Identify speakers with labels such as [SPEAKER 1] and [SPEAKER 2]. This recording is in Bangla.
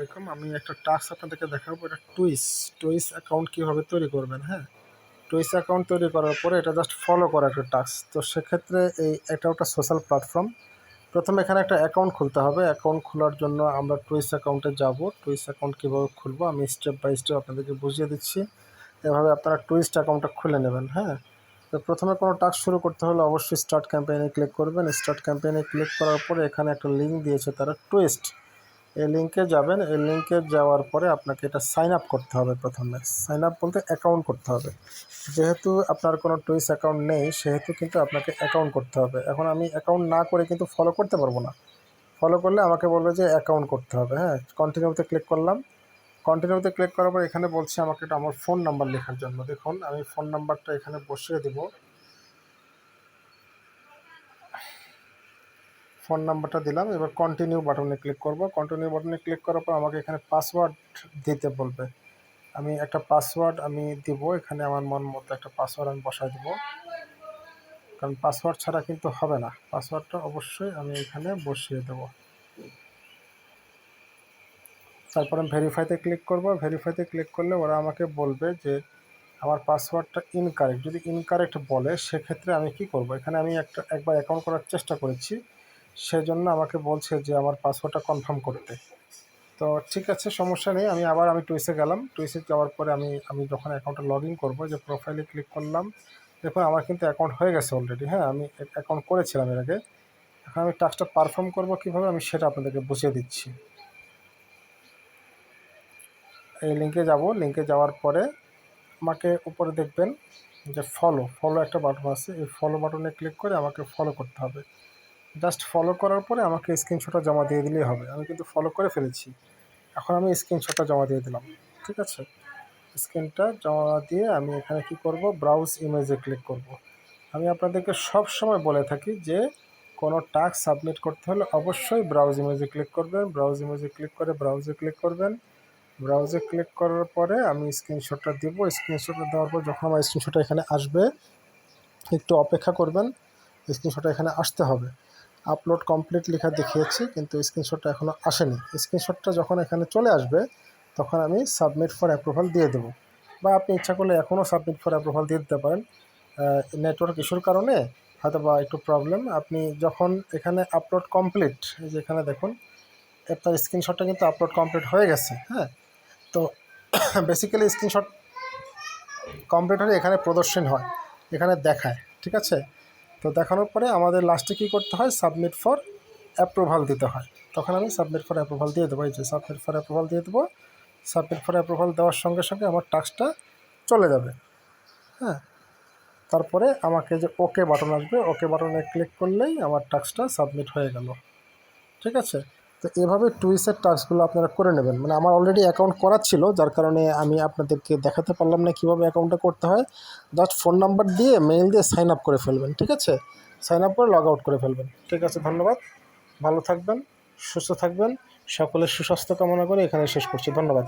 [SPEAKER 1] আলাইকুম। আমি একটা টাস্ক আপনাদেরকে দেখাবো। এটা টুইস অ্যাকাউন্ট কীভাবে তৈরি করবেন। হ্যাঁ, টুইস অ্যাকাউন্ট তৈরি করার পরে এটা জাস্ট ফলো করা একটা টাস্ক। তো সেক্ষেত্রে এটা একটা সোশ্যাল প্ল্যাটফর্ম। প্রথমে এখানে একটা অ্যাকাউন্ট খুলতে হবে। অ্যাকাউন্ট খোলার জন্য আমরা টুইস অ্যাকাউন্টে যাব। টুইস অ্যাকাউন্ট কীভাবে খুলবো আমি স্টেপ বাই স্টেপ আপনাদেরকে বুঝিয়ে দিচ্ছি। এভাবে আপনারা টুইস্ট অ্যাকাউন্টটা খুলে নেবেন। হ্যাঁ, তো প্রথমে কোনো টাস্ক শুরু করতে হলে অবশ্যই স্টার্ট ক্যাম্পেইনে ক্লিক করবেন। স্টার্ট ক্যাম্পেইনে ক্লিক করার পরে এখানে একটা লিঙ্ক দিয়েছে তারা টুইস্ট, এই লিঙ্কে যাবেন। এই লিঙ্কে যাওয়ার পরে আপনাকে এটা সাইন আপ করতে হবে। প্রথমে সাইন আপ বলতে অ্যাকাউন্ট করতে হবে। যেহেতু আপনার কোনো টুইস অ্যাকাউন্ট নেই সেহেতু কিন্তু আপনাকে অ্যাকাউন্ট করতে হবে। এখন আমি অ্যাকাউন্ট না করে কিন্তু ফলো করতে পারবো না। ফলো করলে আমাকে বলবে যে অ্যাকাউন্ট করতে হবে। হ্যাঁ, কন্টিনিউতে ক্লিক করলাম। কন্টিনিউতে ক্লিক করার পর এখানে বলছে আমাকে এটা আমার ফোন নাম্বার লেখার জন্য। দেখুন আমি ফোন নাম্বারটা এখানে বসিয়ে দেব। ফোন নাম্বারটা দিলাম। এবার কন্টিনিউ বাটনে ক্লিক করব। কন্টিনিউ বাটনে ক্লিক করার পর আমাকে এখানে পাসওয়ার্ড দিতে বলবে। আমি একটা পাসওয়ার্ড দিব। এখানে আমার মন মতো একটা পাসওয়ার্ড আমি বসায় দেবো, কারণ পাসওয়ার্ড ছাড়া কিন্তু হবে না। পাসওয়ার্ডটা অবশ্যই আমি এখানে বসিয়ে দেব। তারপর আমি ভেরিফাইতে ক্লিক করব। ভেরিফাইতে ক্লিক করলে ওরা আমাকে বলবে যে আমার পাসওয়ার্ডটা ইনকারেক্ট। যদি ইনকারেক্ট বলে সেক্ষেত্রে আমি কি করব। এখানে আমি একবার অ্যাকাউন্ট করার চেষ্টা করেছি, সেজন্য আমাকে বলছে যে আমার পাসওয়ার্ডটা কনফার্ম করতে। তো ঠিক আছে, সমস্যা নেই। আমি টুইসে গেলাম। টুইসে যাওয়ার পরে আমি যখন অ্যাকাউন্টে লগ ইন করবো, যে প্রোফাইলে ক্লিক করলাম, দেখুন আমার কিন্তু অ্যাকাউন্ট হয়ে গেছে অলরেডি। হ্যাঁ, আমি অ্যাকাউন্ট করেছিলাম এর আগে। এখন আমি টাস্কটা পারফর্ম করবো কীভাবে আমি সেটা আপনাদেরকে বুঝিয়ে দিচ্ছি। এই লিঙ্কে যাব। লিঙ্কে যাওয়ার পরে আমাকে উপরে দেখবেন যে ফলো একটা বাটন আছে। এই ফলো বাটনে ক্লিক করে আমাকে ফলো করতে হবে। জাস্ট ফলো করার পরে আমাকে স্ক্রিনশটটা জমা দিয়ে দিলেই হবে। আমি কিন্তু ফলো করে ফেলেছি। এখন আমি স্ক্রিনশটটা জমা দিয়ে দিলাম। ঠিক আছে, স্ক্রিনটা জমা দিয়ে আমি এখানে কি করব, ব্রাউজ ইমেজে ক্লিক করব। আমি আপনাদেরকে সব সময় বলে থাকি যে কোনো টাস্ক সাবমিট করতে হলে অবশ্যই ব্রাউজ ইমেজে ক্লিক করবেন। ব্রাউজ ইমেজে ক্লিক করে ব্রাউজে ক্লিক করবেন। ব্রাউজে ক্লিক করার পরে আমি স্ক্রিনশটটা দেব। স্ক্রিনশটটা দেওয়ার পর যখন আমার স্ক্রিনশটটা এখানে আসবে একটু অপেক্ষা করবেন। স্ক্রিনশটটা এখানে আসতে হবে। আপলোড কমপ্লিট লেখা দেখিয়েছি, কিন্তু স্ক্রিনশটটা এখনও আসেনি। স্ক্রিনশটটা যখন এখানে চলে আসবে তখন আমি সাবমিট ফর অ্যাপ্রুভাল দিয়ে দেবো, বা আপনি ইচ্ছা করলে এখনও সাবমিট ফর অ্যাপ্রুভাল দিয়ে দিতে পারেন। নেটওয়ার্ক ইস্যুর কারণে হয়তো বা একটু প্রবলেম। আপনি যখন এখানে আপলোড কমপ্লিট, এই যে এখানে দেখুন আপনার স্ক্রিনশটটা কিন্তু আপলোড কমপ্লিট হয়ে গেছে। হ্যাঁ, তো বেসিক্যালি স্ক্রিনশট কমপ্লিট হলে এখানে প্রদর্শন হয়, এখানে দেখায়। ঠিক আছে, তো দেখানোর পরে আমাদের লাস্টে কী করতে হয়, সাবমিট ফর অ্যাপ্রুভাল দিতে হয়। তখন আমি সাবমিট ফর অ্যাপ্রুভাল দিয়ে দেবো। এই যে সাবমিট ফর অ্যাপ্রুভাল দিয়ে দেবো। সাবমিট ফর অ্যাপ্রুভাল দেওয়ার সঙ্গে সঙ্গে আমার টাস্কটা চলে যাবে। হ্যাঁ, তারপরে আমাকে যে ওকে বাটন আসবে, ওকে বাটনে ক্লিক করলেই আমার টাস্কটা সাবমিট হয়ে গেল। ঠিক আছে, তো এভাবে টুইসের টাস্কগুলো আপনারা করে নেবেন। মানে আমার অলরেডি অ্যাকাউন্ট করা ছিল, যার কারণে আমি আপনাদেরকে দেখাতে পারলাম না কীভাবে অ্যাকাউন্টটা করতে হয়। জাস্ট ফোন নাম্বার দিয়ে মেইল দিয়ে সাইন আপ করে ফেলবেন। ঠিক আছে, সাইন আপ করে লগ আউট করে ফেলবেন। ঠিক আছে, ধন্যবাদ। ভালো থাকবেন, সুস্থ থাকবেন। সকলের সুস্বাস্থ্য কামনা করে এখানে শেষ করছি। ধন্যবাদ।